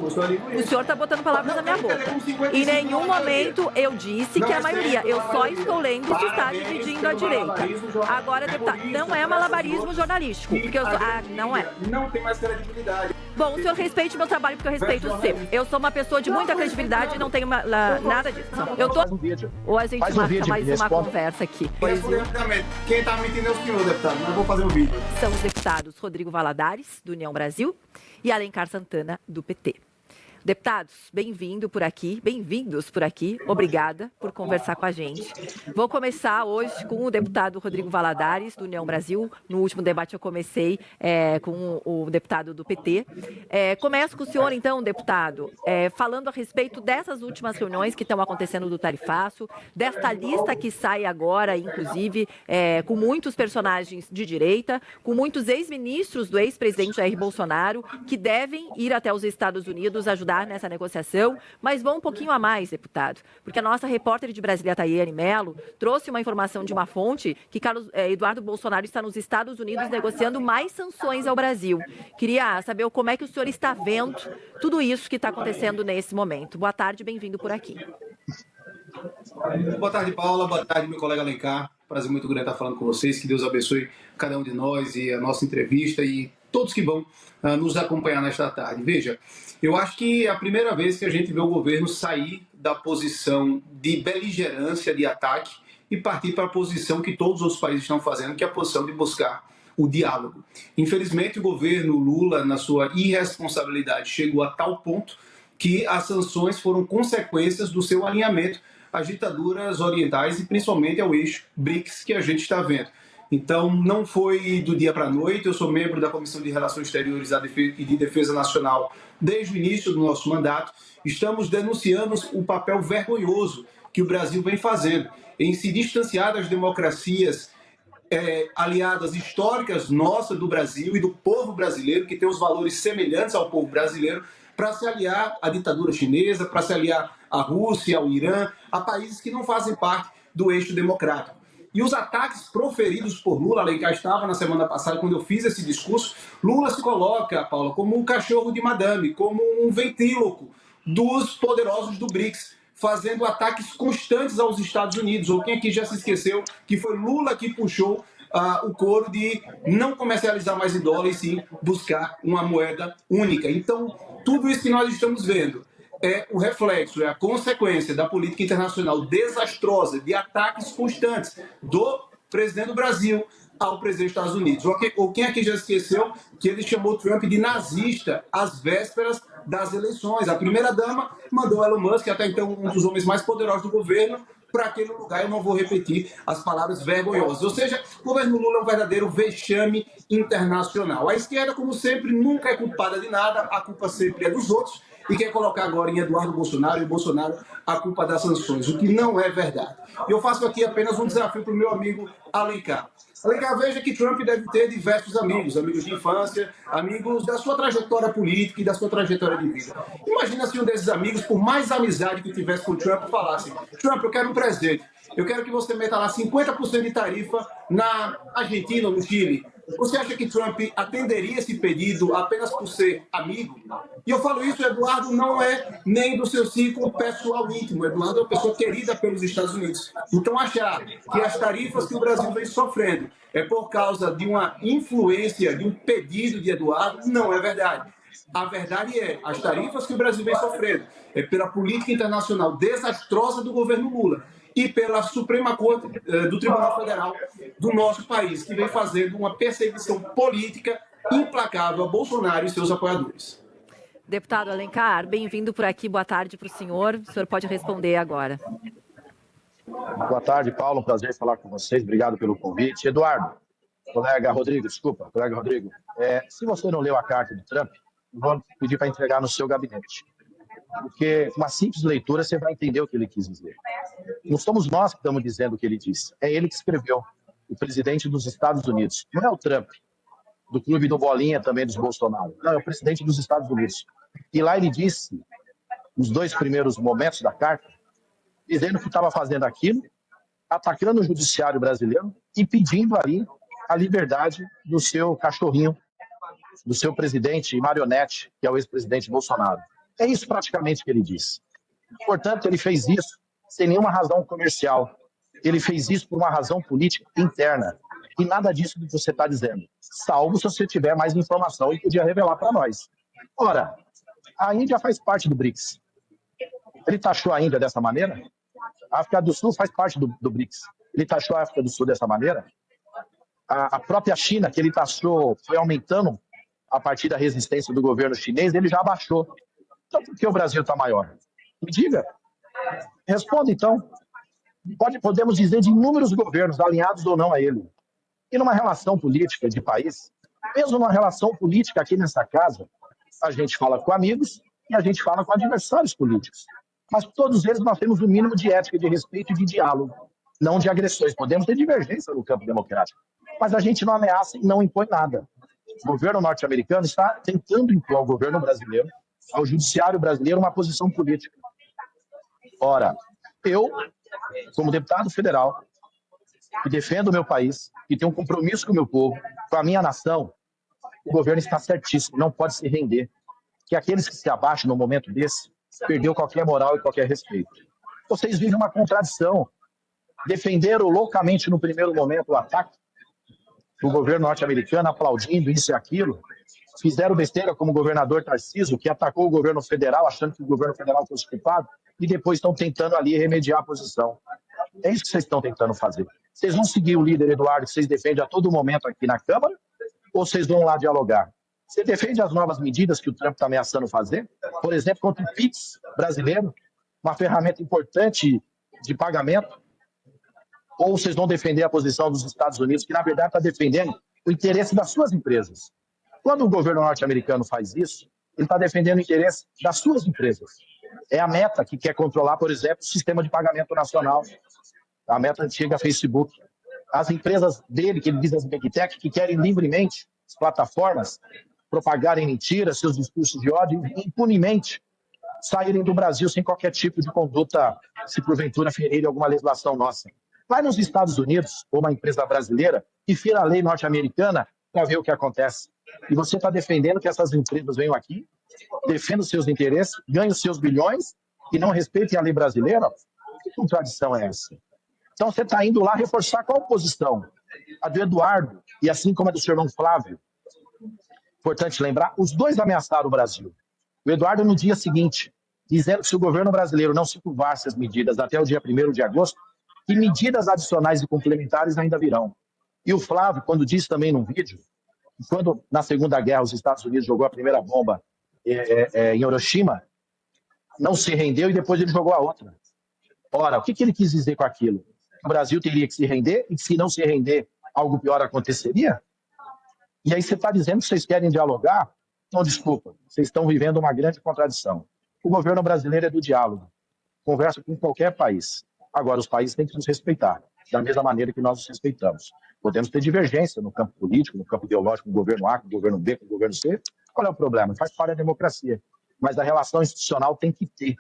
O senhor está botando palavras na minha boca. Em nenhum momento eu disse que é a maioria. Eu só estou lendo se está dividindo a direita. Agora, deputado, não é malabarismo jornalístico. Porque eu sou... não é. Não tem mais credibilidade. Bom, o senhor respeite meu trabalho porque eu respeito o seu. Eu sou uma pessoa de muita credibilidade e não tenho nada disso. Eu tô... Ou a gente marca mais uma conversa aqui. Quem está mentindo é o senhor, deputado. Mas eu vou fazer um vídeo. São os deputados Rodrigo Valadares, do União Brasil, e Alencar Santana, do PT. Deputados, bem-vindos por aqui. Obrigada por conversar com a gente. Vou começar hoje com o deputado Rodrigo Valadares, do União Brasil. No último debate eu comecei com o deputado do PT. Começo com o senhor, então, deputado, falando a respeito dessas últimas reuniões que estão acontecendo do Tarifaço, desta lista que sai agora, inclusive, com muitos personagens de direita, com muitos ex-ministros do ex-presidente Jair Bolsonaro, que devem ir até os Estados Unidos ajudar nessa negociação, mas vão um pouquinho a mais, deputado, porque a nossa repórter de Brasília, Tayane Mello, trouxe uma informação de uma fonte que Eduardo Bolsonaro está nos Estados Unidos negociando mais sanções ao Brasil. Queria saber como é que o senhor está vendo tudo isso que está acontecendo nesse momento. Boa tarde, bem-vindo por aqui. Boa tarde, Paula. Boa tarde, meu colega Alencar. Prazer muito grande estar falando com vocês. Que Deus abençoe cada um de nós e a nossa entrevista e todos que vão nos acompanhar nesta tarde. Veja, eu acho que é a primeira vez que a gente vê o governo sair da posição de beligerância, de ataque, e partir para a posição que todos os países estão fazendo, que é a posição de buscar o diálogo. Infelizmente, o governo Lula, na sua irresponsabilidade, chegou a tal ponto que as sanções foram consequências do seu alinhamento às ditaduras orientais e principalmente ao eixo BRICS que a gente está vendo. Então, não foi do dia para a noite. Eu sou membro da Comissão de Relações Exteriores e de Defesa Nacional desde o início do nosso mandato. Estamos denunciando o papel vergonhoso que o Brasil vem fazendo em se distanciar das democracias aliadas históricas nossas do Brasil e do povo brasileiro, que tem os valores semelhantes ao povo brasileiro, para se aliar à ditadura chinesa, para se aliar à Rússia, ao Irã, a países que não fazem parte do eixo democrático. E os ataques proferidos por Lula, Alencar estava na semana passada, quando eu fiz esse discurso, Lula se coloca, Paula, como um cachorro de madame, como um ventríloco dos poderosos do BRICS, fazendo ataques constantes aos Estados Unidos. Ou quem aqui já se esqueceu que foi Lula que puxou o coro de não comercializar mais em dólar e sim buscar uma moeda única. Então, tudo isso que nós estamos vendo é o reflexo, é a consequência da política internacional desastrosa, de ataques constantes do presidente do Brasil ao presidente dos Estados Unidos. Ou quem aqui já esqueceu que ele chamou Trump de nazista às vésperas das eleições. A primeira-dama mandou Elon Musk, até então um dos homens mais poderosos do governo, para aquele lugar. Eu não vou repetir as palavras vergonhosas. Ou seja, o governo Lula é um verdadeiro vexame internacional. A esquerda, como sempre, nunca é culpada de nada, a culpa sempre é dos outros, e quer colocar agora em Eduardo Bolsonaro e Bolsonaro a culpa das sanções, o que não é verdade. Eu faço aqui apenas um desafio para o meu amigo Alencar. Alencar, veja que Trump deve ter diversos amigos, amigos de infância, amigos da sua trajetória política e da sua trajetória de vida. Imagina se um desses amigos, por mais amizade que tivesse com Trump, falasse: Trump, eu quero um presente. Eu quero que você meta lá 50% de tarifa na Argentina ou no Chile. Você acha que Trump atenderia esse pedido apenas por ser amigo? E eu falo isso, Eduardo não é nem do seu círculo pessoal íntimo. Eduardo é uma pessoa querida pelos Estados Unidos. Então, achar que as tarifas que o Brasil vem sofrendo é por causa de uma influência, de um pedido de Eduardo, não é verdade. A verdade é, as tarifas que o Brasil vem sofrendo é pela política internacional desastrosa do governo Lula e pela Suprema Corte do Tribunal Federal do nosso país, que vem fazendo uma perseguição política implacável a Bolsonaro e seus apoiadores. Deputado Alencar, bem-vindo por aqui. Boa tarde para o senhor pode responder agora. Boa tarde, Paulo. Um prazer falar com vocês. Obrigado pelo convite. Eduardo, colega Rodrigo, se você não leu a carta do Trump, vou pedir para entregar no seu gabinete. Porque com uma simples leitura você vai entender o que ele quis dizer. Não somos nós que estamos dizendo o que ele disse. É ele que escreveu, o presidente dos Estados Unidos. Não é o Trump, do clube do Bolinha, também dos Bolsonaro. Não, é o presidente dos Estados Unidos. E lá ele disse, nos 2 primeiros momentos da carta, dizendo que estava fazendo aquilo, atacando o judiciário brasileiro e pedindo ali a liberdade do seu cachorrinho, do seu presidente e marionete, que é o ex-presidente Bolsonaro. É isso praticamente que ele disse. Portanto, ele fez isso sem nenhuma razão comercial. Ele fez isso por uma razão política interna. E nada disso que você está dizendo. Salvo se você tiver mais informação e podia revelar para nós. Ora, a Índia faz parte do BRICS. Ele taxou a Índia dessa maneira? A África do Sul faz parte do BRICS. Ele taxou a África do Sul dessa maneira? A própria China, que ele taxou, foi aumentando a partir da resistência do governo chinês, ele já abaixou. Então, por que o Brasil está maior? Me diga. Responda, então. Podemos dizer de inúmeros governos, alinhados ou não a ele. E numa relação política de país, mesmo numa relação política aqui nessa casa, a gente fala com amigos e a gente fala com adversários políticos. Mas todos eles nós temos o mínimo de ética, de respeito e de diálogo, não de agressões. Podemos ter divergência no campo democrático, mas a gente não ameaça e não impõe nada. O governo norte-americano está tentando impor ao governo brasileiro, ao judiciário brasileiro, uma posição política. Ora, eu, como deputado federal, que defendo o meu país, que tenho um compromisso com o meu povo, com a minha nação, o governo está certíssimo, não pode se render. Que aqueles que se abaixam no momento desse, perdeu qualquer moral e qualquer respeito. Vocês vivem uma contradição. Defenderam loucamente no primeiro momento o ataque do governo norte-americano, aplaudindo isso e aquilo. Fizeram besteira como o governador Tarcísio, que atacou o governo federal, achando que o governo federal fosse culpado, e depois estão tentando ali remediar a posição. É isso que vocês estão tentando fazer. Vocês vão seguir o líder Eduardo, que vocês defendem a todo momento aqui na Câmara, ou vocês vão lá dialogar? Você defende as novas medidas que o Trump está ameaçando fazer? Por exemplo, contra o PIX brasileiro, uma ferramenta importante de pagamento? Ou vocês vão defender a posição dos Estados Unidos, que na verdade está defendendo o interesse das suas empresas? Quando o governo norte-americano faz isso, ele está defendendo o interesse das suas empresas. É a Meta que quer controlar, por exemplo, o sistema de pagamento nacional. A Meta antiga Facebook. As empresas dele, que ele diz as Big Tech, que querem livremente, as plataformas, propagarem mentiras, seus discursos de ódio, e impunemente saírem do Brasil sem qualquer tipo de conduta, se porventura ferirem alguma legislação nossa. Vai nos Estados Unidos, ou uma empresa brasileira, e fira a lei norte-americana para ver o que acontece. E você está defendendo que essas empresas venham aqui, defendam os seus interesses, ganhem os seus bilhões e não respeitem a lei brasileira? Que contradição é essa? Então você está indo lá reforçar qual posição? A do Eduardo e assim como a do seu irmão Flávio. Importante lembrar, os dois ameaçaram o Brasil. O Eduardo no dia seguinte, dizendo que se o governo brasileiro não se curvasse as medidas até o dia 1º de agosto, que medidas adicionais e complementares ainda virão. E o Flávio, quando disse também num vídeo, quando na Segunda Guerra os Estados Unidos jogou a primeira bomba em Hiroshima, não se rendeu e depois ele jogou a outra. Ora, o que ele quis dizer com aquilo? O Brasil teria que se render e se não se render, algo pior aconteceria? E aí você está dizendo que vocês querem dialogar? Então, desculpa, vocês estão vivendo uma grande contradição. O governo brasileiro é do diálogo. Conversa com qualquer país. Agora, os países têm que nos respeitar, da mesma maneira que nós os respeitamos. Podemos ter divergência no campo político, no campo ideológico, com o governo A, com o governo B, com o governo C. Qual é o problema? Faz parte da democracia. Mas a relação institucional tem que ter.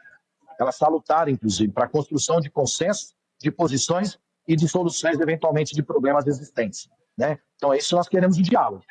Ela é salutar, inclusive, para a construção de consenso, de posições e de soluções, eventualmente, de problemas existentes. Né? Então, é isso que nós queremos de diálogo.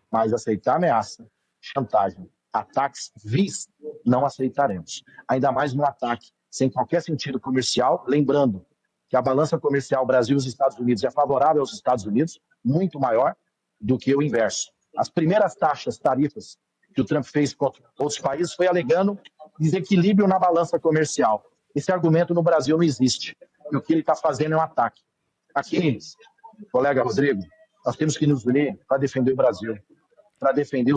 Mas aceitar ameaça, chantagem, ataques vis, não aceitaremos. Ainda mais um ataque sem qualquer sentido comercial, lembrando que a balança comercial Brasil e os Estados Unidos é favorável aos Estados Unidos, muito maior do que o inverso. As primeiras taxas, tarifas que o Trump fez contra outros países foi alegando desequilíbrio na balança comercial. Esse argumento no Brasil não existe. E o que ele está fazendo é um ataque. Aqui, colega Rodrigo, nós temos que nos unir para defender o Brasil, para defender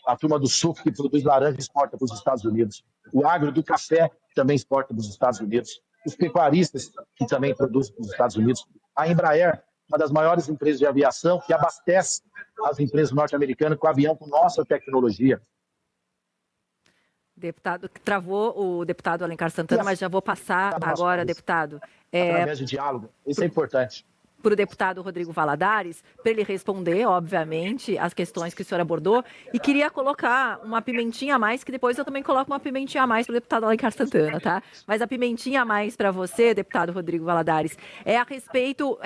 a turma do suco que produz laranja e exporta para os Estados Unidos, o agro do café que também exporta para os Estados Unidos, os pecuaristas que também produzem para os Estados Unidos, a Embraer, uma das maiores empresas de aviação que abastece as empresas norte-americanas com avião com nossa tecnologia. Deputado, travou o deputado Alencar Santana, mas já vou passar agora, deputado. Através de diálogo, isso é importante. para o deputado Rodrigo Valadares, para ele responder, obviamente, as questões que o senhor abordou. E queria colocar uma pimentinha a mais, que depois eu também coloco uma pimentinha a mais para o deputado Alencar Santana, tá? Mas a pimentinha a mais para você, deputado Rodrigo Valadares, é a respeito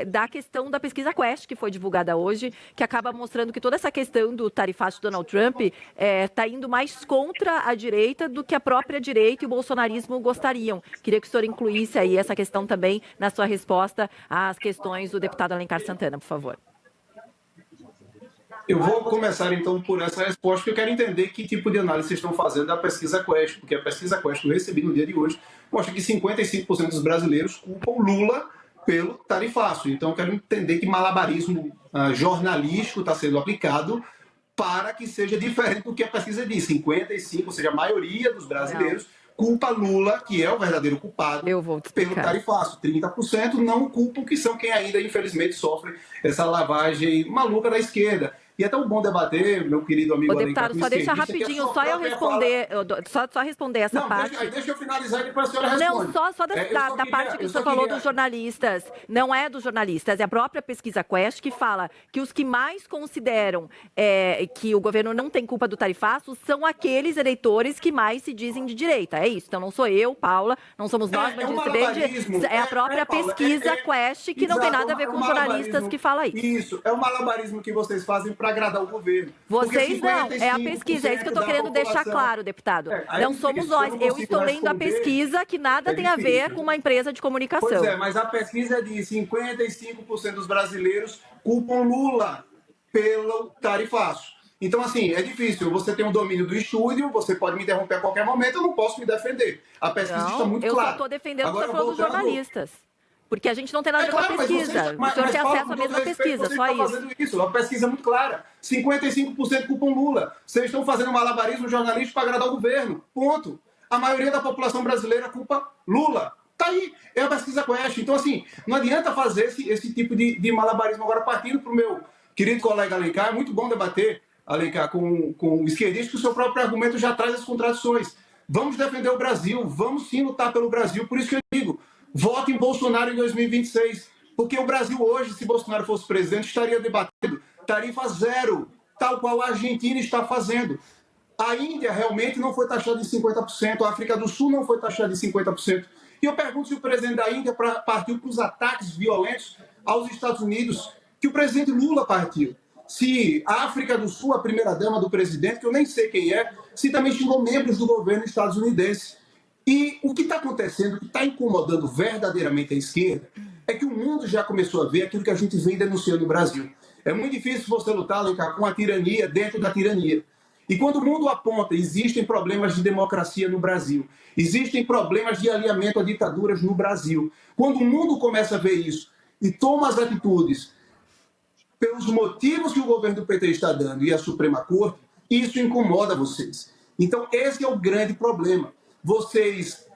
da questão da pesquisa Quest, que foi divulgada hoje, que acaba mostrando que toda essa questão do tarifaço de Donald Trump está indo mais contra a direita do que a própria direita e o bolsonarismo gostariam. Queria que o senhor incluísse aí essa questão também na sua resposta às questões do deputado Alencar Santana, por favor. Eu vou começar, então, por essa resposta, porque eu quero entender que tipo de análise vocês estão fazendo da pesquisa Quest, porque a pesquisa Quest que eu recebi no dia de hoje mostra que 55% dos brasileiros culpam Lula pelo tarifaço. Então, eu quero entender que malabarismo jornalístico está sendo aplicado para que seja diferente do que a pesquisa diz. 55%, ou seja, a maioria dos brasileiros culpa Lula, que é o verdadeiro culpado, pelo tarifaço. 30% não culpam, que são quem ainda, infelizmente, sofre essa lavagem maluca da esquerda. E é tão bom debater, meu querido amigo Alencar. Deputado, só deixa rapidinho, só eu responder, só responder essa parte. Deixa eu finalizar e depois a senhora responde. Não, só da parte que o senhor falou dos jornalistas. Não é dos jornalistas, é a própria pesquisa Quest que fala que os que mais consideram que o governo não tem culpa do tarifaço são aqueles eleitores que mais se dizem de direita. É isso. Então não sou eu, Paula, não somos nós, mas é a própria pesquisa Quest que não tem nada a ver com jornalistas que fala isso. Isso, é o malabarismo que vocês fazem para agradar o governo. Vocês não, é a pesquisa, é isso que eu estou querendo deixar claro, deputado. Não somos nós. Eu estou lendo a pesquisa que nada tem a ver com uma empresa de comunicação. Pois é, mas a pesquisa diz que 55% dos brasileiros culpam Lula pelo tarifaço. Então, assim, é difícil. Você tem o domínio do estúdio, você pode me interromper a qualquer momento, eu não posso me defender. A pesquisa está muito clara. Eu só estou defendendo o que você falou dos jornalistas. Porque a gente não tem nada a ver com a pesquisa. O senhor tem acesso à mesma pesquisa, só isso. A pesquisa é muito clara. 55% culpam Lula. Vocês estão fazendo malabarismo jornalístico para agradar o governo. Ponto. A maioria da população brasileira culpa Lula. Tá aí. É a pesquisa Quest. Então, assim, não adianta fazer esse tipo de malabarismo. Agora, partindo para o meu querido colega Alencar, é muito bom debater, Alencar, com o esquerdista, que o seu próprio argumento já traz as contradições. Vamos defender o Brasil. Vamos sim lutar pelo Brasil. Por isso que eu digo, vote em Bolsonaro em 2026, porque o Brasil hoje, se Bolsonaro fosse presidente, estaria debatendo tarifa zero, tal qual a Argentina está fazendo. A Índia realmente não foi taxada em 50%, a África do Sul não foi taxada em 50%. E eu pergunto se o presidente da Índia partiu para os ataques violentos aos Estados Unidos, que o presidente Lula partiu. Se a África do Sul, a primeira-dama do presidente, que eu nem sei quem é, se também xingou membros do governo estadunidense. E o que está acontecendo, o que está incomodando verdadeiramente a esquerda, é que o mundo já começou a ver aquilo que a gente vem denunciando no Brasil. É muito difícil você lutar, Alencar, com a tirania dentro da tirania. E quando o mundo aponta, existem problemas de democracia no Brasil, existem problemas de alinhamento a ditaduras no Brasil. Quando o mundo começa a ver isso e toma as atitudes pelos motivos que o governo do PT está dando e a Suprema Corte, isso incomoda vocês. Então, esse é o grande problema. Vocês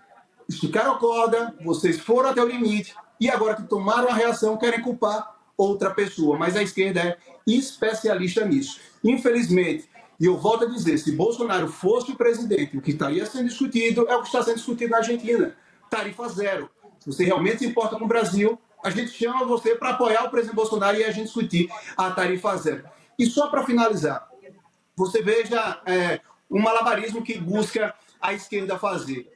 esticaram a corda, vocês foram até o limite e agora que tomaram a reação querem culpar outra pessoa. Mas a esquerda é especialista nisso. Infelizmente, e eu volto a dizer, se Bolsonaro fosse o presidente, o que estaria sendo discutido é o que está sendo discutido na Argentina. Tarifa zero. Se você realmente se importa com o Brasil, a gente chama você para apoiar o presidente Bolsonaro e a gente discutir a tarifa zero. E só para finalizar, você veja um malabarismo que busca a esquerda fazer.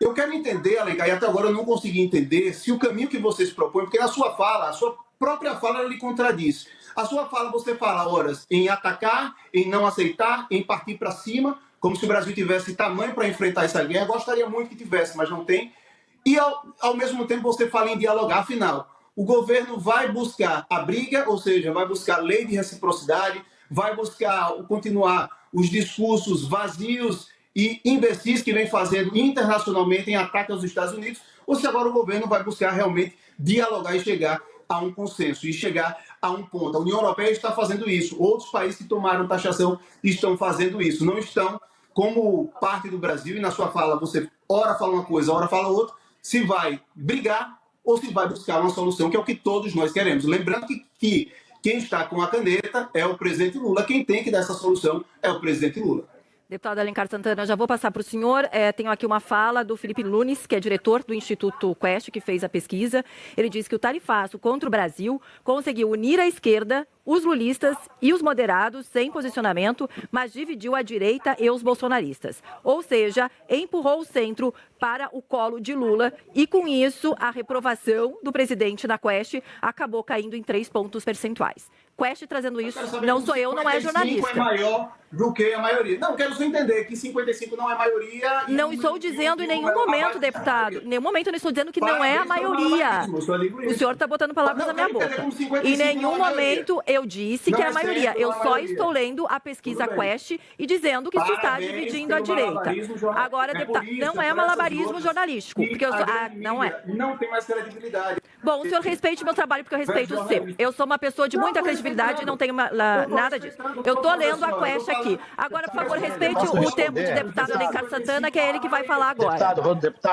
Eu quero entender, Alencar, e até agora eu não consegui entender se o caminho que vocês propõem, porque na sua fala, a sua própria fala ela lhe contradiz. A sua fala, você fala horas em atacar, em não aceitar, em partir para cima, como se o Brasil tivesse tamanho para enfrentar essa guerra. Eu gostaria muito que tivesse, mas não tem. E ao mesmo tempo você fala em dialogar. Afinal, o governo vai buscar a briga, ou seja, vai buscar lei de reciprocidade, vai buscar continuar os discursos vazios e imbecis que vem fazendo internacionalmente em ataque aos Estados Unidos, ou se agora o governo vai buscar realmente dialogar e chegar a um consenso, e chegar a um ponto. A União Europeia está fazendo isso, outros países que tomaram taxação estão fazendo isso, não estão como parte do Brasil, e na sua fala você ora fala uma coisa, ora fala outra, se vai brigar ou se vai buscar uma solução, que é o que todos nós queremos. Lembrando que quem está com a caneta é o presidente Lula, quem tem que dar essa solução é o presidente Lula. Deputado Alencar Santana, já vou passar para o senhor. Tenho aqui uma fala do Felipe Nunes, que é diretor do Instituto Quest, que fez a pesquisa. Ele diz que o tarifaço contra o Brasil conseguiu unir a esquerda, os lulistas e os moderados sem posicionamento, mas dividiu a direita e os bolsonaristas. Ou seja, empurrou o centro para o colo de Lula e, com isso, a reprovação do presidente da Quest acabou caindo em 3 pontos percentuais. Quest trazendo isso, não sou eu, não é jornalista. 55 é maior do que a maioria. Não, quero só entender que 55 não é maioria. Não estou dizendo em nenhum momento, deputado. Em nenhum momento eu não estou dizendo que não é a maioria. O senhor está botando palavras na minha boca. Em nenhum momento eu disse que é a maioria. Eu só estou lendo a pesquisa Quest e dizendo que isso está dividindo a direita. Agora, deputado, não é malabarismo jornalístico. Porque eu sou... não é. Não tem mais credibilidade. Bom, o senhor respeite meu trabalho, porque eu respeito o seu. Eu sou uma pessoa de muita credibilidade e não tenho nada disso. Eu estou lendo a Quest aqui. Agora, por favor, respeite o tempo do deputado Alencar Santana, que é ele que vai falar agora.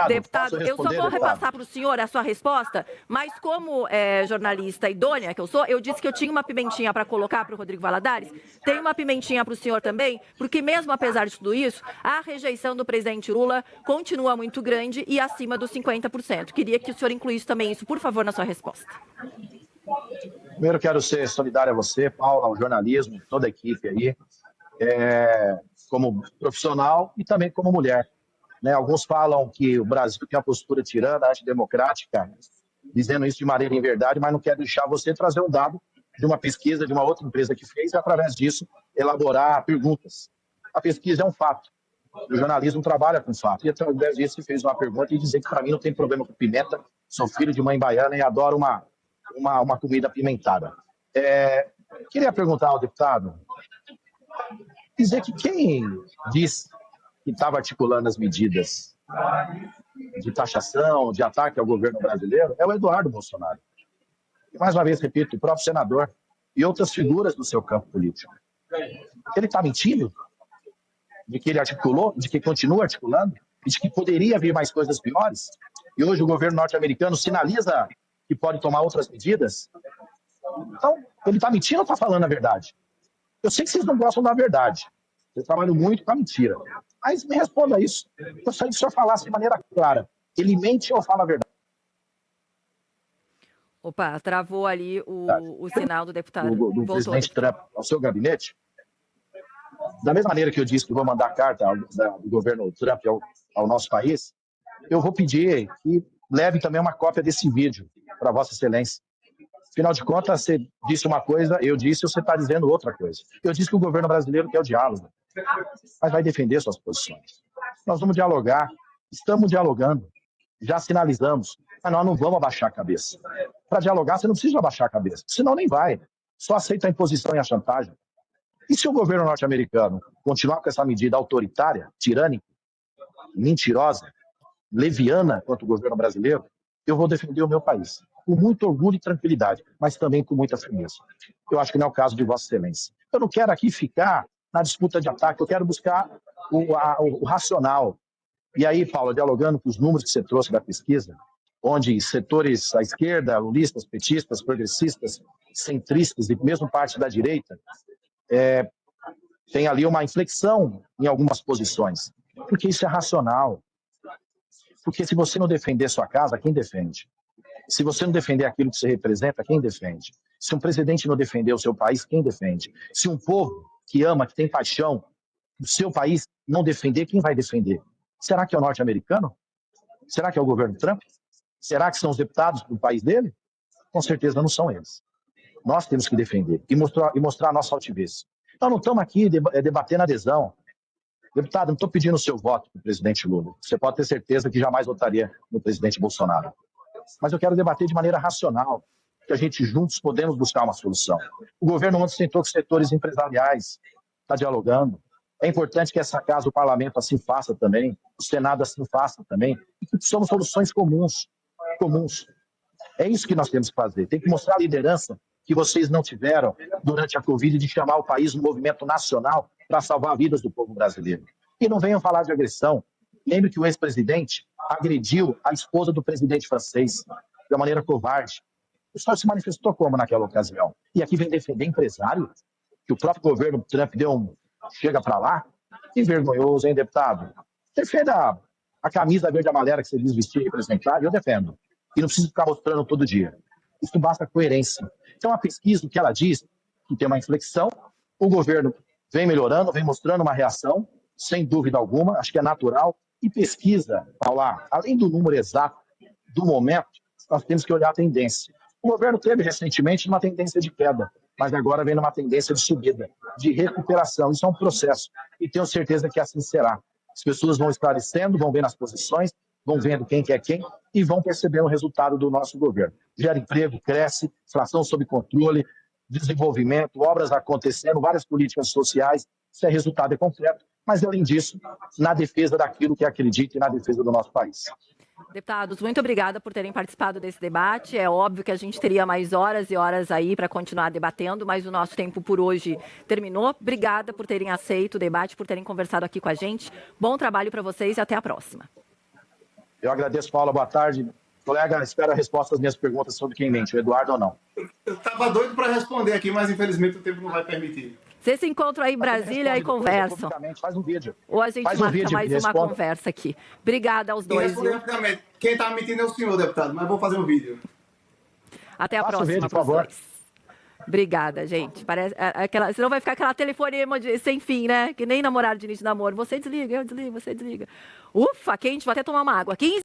Deputado, eu só vou repassar para o senhor a sua resposta, mas como jornalista idônea que eu sou, eu disse que eu tinha uma pimentinha para colocar para o Rodrigo Valadares. Tem uma pimentinha para o senhor também, porque mesmo apesar de tudo isso, a rejeição do presidente Lula continua muito grande e acima dos 50%. Queria que o senhor incluísse também isso, por favor, na sua resposta. Primeiro, quero ser solidário a você, Paula, ao jornalismo, toda a equipe aí, como profissional e também como mulher. Né? Alguns falam que o Brasil tem uma postura tirana, antidemocrática, dizendo isso de maneira inverdade, mas não quero deixar você trazer um dado de uma pesquisa de uma outra empresa que fez e, através disso, elaborar perguntas. A pesquisa é um fato. O jornalismo trabalha com fato. E, através disso, fez uma pergunta e dizer que, para mim, não tem problema com pimenta. Sou filho de mãe baiana e adoro uma comida apimentada. Queria perguntar ao deputado, dizer que quem disse que estava articulando as medidas de taxação, de ataque ao governo brasileiro, é o Eduardo Bolsonaro. E, mais uma vez, repito, o próprio senador e outras figuras do seu campo político. Ele está mentindo? De que ele articulou, de que continua articulando, e de que poderia vir mais coisas piores? E hoje o governo norte-americano sinaliza que pode tomar outras medidas? Então, ele está mentindo ou está falando a verdade? Eu sei que vocês não gostam da verdade. Vocês trabalham muito com a mentira. Mas me responda isso. Eu gostaria que o senhor falasse de maneira clara. Ele mente ou fala a verdade? Opa, travou ali o sinal do deputado. Do presidente Trump ao seu gabinete. Da mesma maneira que eu disse que vou mandar carta do governo Trump ao nosso país, eu vou pedir que leve também uma cópia desse vídeo para Vossa Excelência. Afinal de contas, você disse uma coisa, eu disse, você está dizendo outra coisa. Eu disse que o governo brasileiro quer o diálogo, mas vai defender suas posições. Nós vamos dialogar, estamos dialogando, já sinalizamos, mas nós não vamos abaixar a cabeça. Para dialogar, você não precisa abaixar a cabeça, senão nem vai. Só aceita a imposição e a chantagem. E se o governo norte-americano continuar com essa medida autoritária, tirânica, mentirosa, leviana quanto o governo brasileiro, eu vou defender o meu país, com muito orgulho e tranquilidade, mas também com muita firmeza. Eu acho que não é o caso de Vossa Excelência. Eu não quero aqui ficar na disputa de ataque, eu quero buscar o racional. E aí, Paula, dialogando com os números que você trouxe da pesquisa, onde setores à esquerda, lulistas, petistas, progressistas, centristas e mesmo parte da direita, tem ali uma inflexão em algumas posições, porque isso é racional. Porque se você não defender sua casa, quem defende? Se você não defender aquilo que você representa, quem defende? Se um presidente não defender o seu país, quem defende? Se um povo que ama, que tem paixão do seu país não defender, quem vai defender? Será que é o norte-americano? Será que é o governo Trump? Será que são os deputados do país dele? Com certeza não são eles. Nós temos que defender e mostrar a nossa altivez. Nós não estamos aqui debatendo adesão. Deputado, não estou pedindo o seu voto para o presidente Lula. Você pode ter certeza que jamais votaria no presidente Bolsonaro. Mas eu quero debater de maneira racional, que a gente juntos podemos buscar uma solução. O governo ontem sentou com setores empresariais, está dialogando. É importante que essa casa, o parlamento, assim faça também, o Senado assim faça também, e que somos soluções comuns. É isso que nós temos que fazer. Tem que mostrar a liderança que vocês não tiveram durante a Covid de chamar o país um movimento nacional para salvar vidas do povo brasileiro. E não venham falar de agressão. Lembre que o ex-presidente agrediu a esposa do presidente francês de uma maneira covarde. O senhor se manifestou como naquela ocasião? E aqui vem defender empresário, que o próprio governo Trump deu chega para lá. Que vergonhoso, hein, deputado? Defenda a camisa verde e amarela que você diz vestir e representar, e eu defendo. E não preciso ficar mostrando todo dia. Isso basta coerência. Então, a pesquisa, o que ela diz, que tem uma inflexão, o governo vem melhorando, vem mostrando uma reação, sem dúvida alguma, acho que é natural. E pesquisa, Paula, além do número exato do momento, nós temos que olhar a tendência. O governo teve recentemente uma tendência de queda, mas agora vem numa tendência de subida, de recuperação. Isso é um processo e tenho certeza que assim será. As pessoas vão esclarecendo, vão vendo as posições, vão vendo quem quer quem e vão percebendo o resultado do nosso governo. Gera emprego, cresce, inflação sob controle, desenvolvimento, obras acontecendo, várias políticas sociais. Isso é resultado, é concreto, mas além disso, na defesa daquilo que acredita e na defesa do nosso país. Deputados, muito obrigada por terem participado desse debate. É óbvio que a gente teria mais horas e horas aí para continuar debatendo, mas o nosso tempo por hoje terminou. Obrigada por terem aceito o debate, por terem conversado aqui com a gente. Bom trabalho para vocês e até a próxima. Eu agradeço, Paula. Boa tarde. Colega, espero a resposta às minhas perguntas sobre quem mente, o Eduardo ou não. Eu estava doido para responder aqui, mas infelizmente o tempo não vai permitir. Vocês se encontram aí em Brasília e conversam. Faz um vídeo. Ou a gente marca mais uma conversa aqui. Obrigada aos dois. Quem está mentindo é o senhor, deputado, mas vou fazer um vídeo. Até a próxima, por favor. Obrigada, gente. Parece aquela, senão vai ficar aquela telefonema sem fim, né? Que nem namorado de início de namoro. Você desliga, eu desligo, você desliga. Ufa, quente, vou até tomar uma água. 15